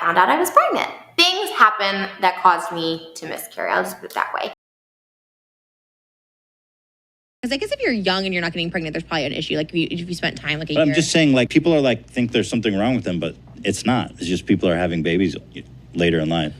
found out I was pregnant. Things happened that caused me to miscarry. I'll just put it that way. Because I guess if you're young and you're not getting pregnant, there's probably an issue. Like if you spent time like a year. I'm just saying, like, people are like, think there's something wrong with them, but it's not. It's just people are having babies later in life.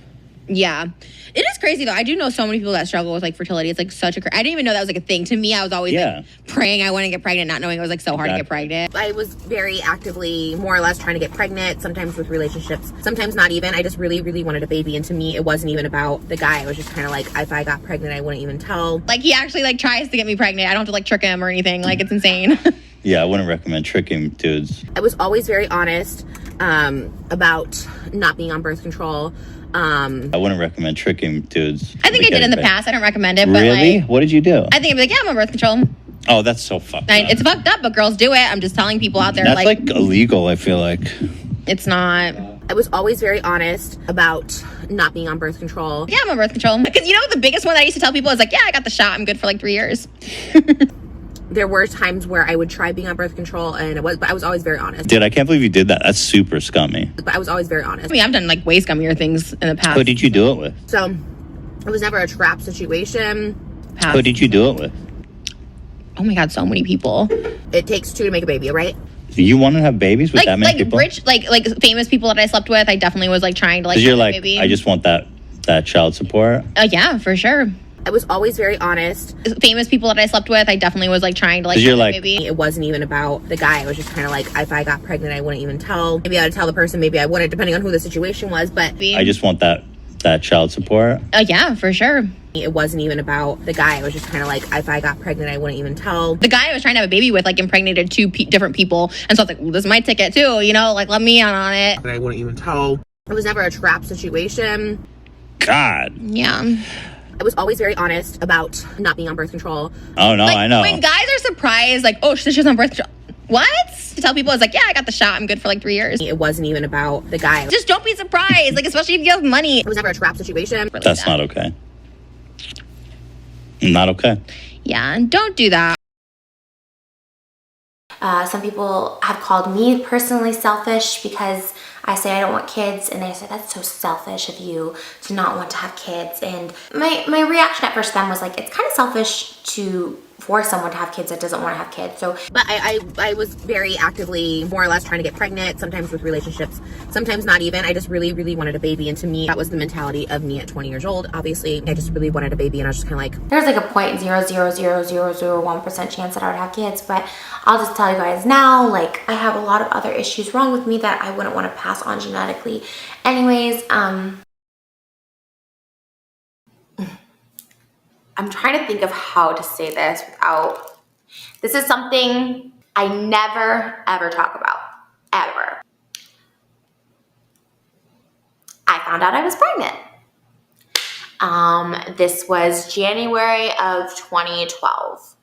Yeah. It is crazy, though. I do know so many people that struggle with, like, fertility. It's, like, such a... I didn't even know that was, like, a thing. To me, I was always, like, praying I wouldn't get pregnant, not knowing it was, like, so hard to get pregnant. I was very actively, more or less, trying to get pregnant, sometimes with relationships, sometimes not even. I just really, really wanted a baby, and to me, it wasn't even about the guy. It was just kind of like, if I got pregnant, I wouldn't even tell. Like, he actually, like, tries to get me pregnant. I don't have to, like, trick him or anything. Like, it's insane. Yeah, I wouldn't recommend tricking dudes. I was always very honest about not being on birth control. I wouldn't recommend tricking dudes. I think I did in the past. I don't recommend it. But really? Like, what did you do? I think I'd be like, yeah, I'm on birth control. Oh, that's so fucked up. It's fucked up, but girls do it. I'm just telling people out there. That's like illegal, I feel like. It's not. I was always very honest about not being on birth control. Yeah, I'm on birth control. Because you know the biggest one that I used to tell people is like, yeah, I got the shot. I'm good for like 3 years. There were times where I would try being on birth control, but I was always very honest. Dude, I can't believe you did that. That's super scummy. But I was always very honest. I mean, I've done like way scummier things in the past. Who did you do it with? So it was never a trap situation. Who did you do it with? Oh my God, so many people. It takes two to make a baby, right? You want to have babies with that many people? Rich, like famous people that I slept with. I definitely was like trying to like. 'Cause you're like, baby. I just want that child support. Yeah, for sure. I was always very honest. Famous people that I slept with, I definitely was like trying to like. 'Cause you're like, baby. It wasn't even about the guy. It was just kind of like, if I got pregnant, I wouldn't even tell. Maybe I would tell the person. Maybe I wouldn't, depending on who the situation was. But I just want that child support. Yeah, for sure. It wasn't even about the guy. It was just kind of like, if I got pregnant, I wouldn't even tell. The guy I was trying to have a baby with, like, impregnated two different people. And so I was like, well, this is my ticket, too. You know, like, let me in on it. I wouldn't even tell. It was never a trap situation. God. Yeah. I was always very honest about not being on birth control. Oh, no, like, I know. When guys are surprised, like, oh, she's on birth control. What? To tell people, it's like, yeah, I got the shot. I'm good for like 3 years. It wasn't even about the guy. Just don't be surprised. Like, especially if you have money. It was never a trap situation. That's not okay. Not okay. Yeah, don't do that. Some people have called me personally selfish because I say I don't want kids, and they say that's so selfish of you to not want to have kids. And my reaction at first to them was like, it's kind of selfish to force someone to have kids that doesn't want to have kids. So, but I was very actively, more or less, trying to get pregnant, sometimes with relationships, sometimes not even. I just really, really wanted a baby, and to me, that was the mentality of me at 20 years old. Obviously, I just really wanted a baby, and I was just kind of like, there's like a 0.0000001% chance that I would have kids, but I'll just tell you guys now, like, I have a lot of other issues wrong with me that I wouldn't want to pass on genetically. Anyways, I'm trying to think of how to say this without... This is something I never, ever talk about. Ever. I found out I was pregnant. This was January of 2012.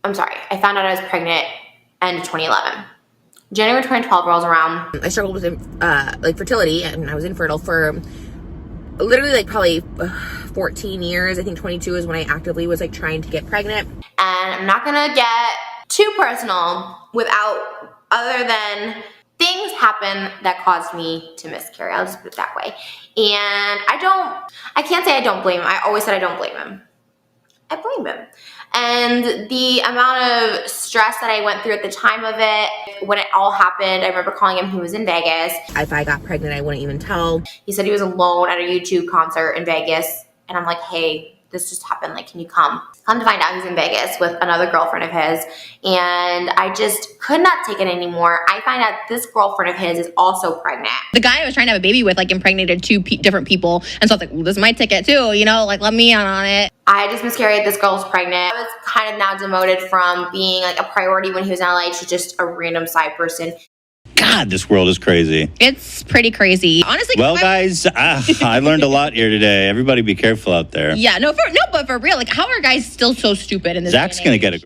I'm sorry. I found out I was pregnant end of 2011. January 2012 rolls around. I struggled with like fertility, and I was infertile for literally like probably 14 years. I think 22 is when I actively was like trying to get pregnant. And I'm not gonna get too personal without, other than things happen that caused me to miscarry. I'll just put it that way. And I can't say I don't blame him. I always said I don't blame him. I blame him. And the amount of stress that I went through at the time of it, when it all happened, I remember calling him. He was in Vegas. If I got pregnant, I wouldn't even tell. He said he was alone at a YouTube concert in Vegas. And I'm like, hey, this just happened. Like, can you come? Come to find out, he's in Vegas with another girlfriend of his. And I just could not take it anymore. I find out this girlfriend of his is also pregnant. The guy I was trying to have a baby with, like, impregnated two different people. And so I was like, well, this is my ticket too, you know, like, let me in on it. I just miscarried. This girl's pregnant. I was kind of now demoted from being like a priority when he was in LA to just a random side person. God, this world is crazy. It's pretty crazy. Honestly. Well, guys, I learned a lot here today. Everybody be careful out there. Yeah, but for real, like, how are guys still so stupid in this Zach's going to get a